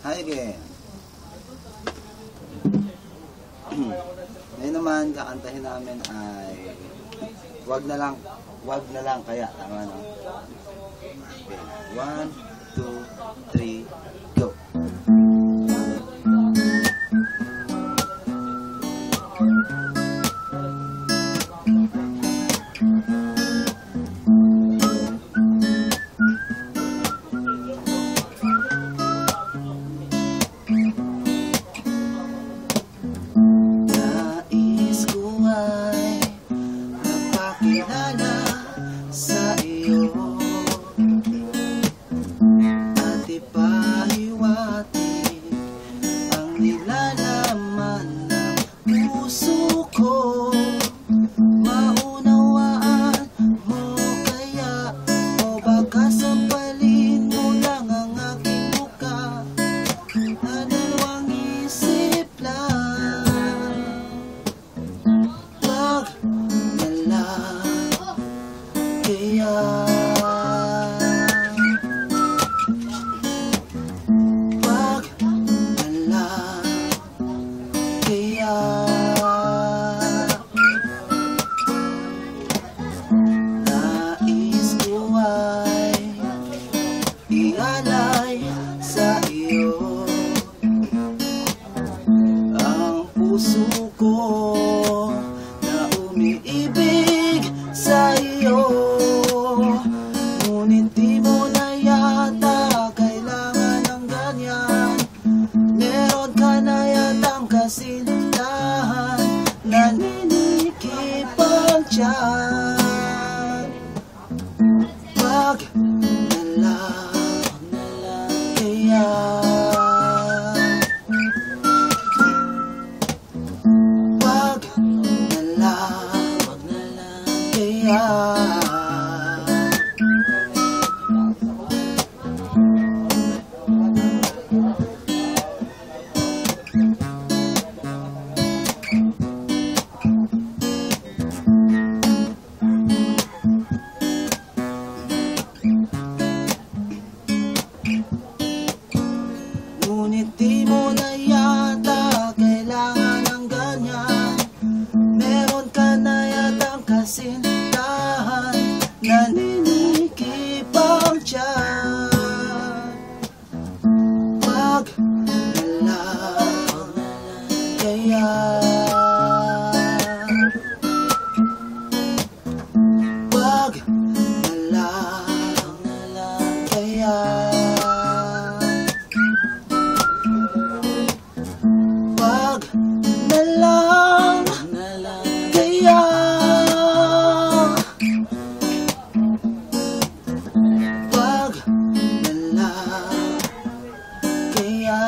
Hi again. Ngayon naman, kakantahin namin ay wag na lang kaya. Tama, no? Okay. 1, 2, 3, go! Sa iyo at ipahiwati ang nilalaman ng puso ko. Maunawaan mo kaya o baka sampalin mo lang ang aking muka na dalawang isip lang. Wag na lang kaya wag na lang kaya nais ko ay ialay sa iyo ang puso ko na umiibig sa iyo. Ngunit di mo na yata kailangan ng ganyan. Meron ka na yatang kasintahan, naninikip ang tiyan. Wag na lang kaya wag na lang kaya ngunit di mo na yata kailangan ng ganyan. Meron ka na yatang kasintahan, naninikip ang tiyan. Wag na lang kaya wag na lang kaya wag na lang kaya wag na lang kaya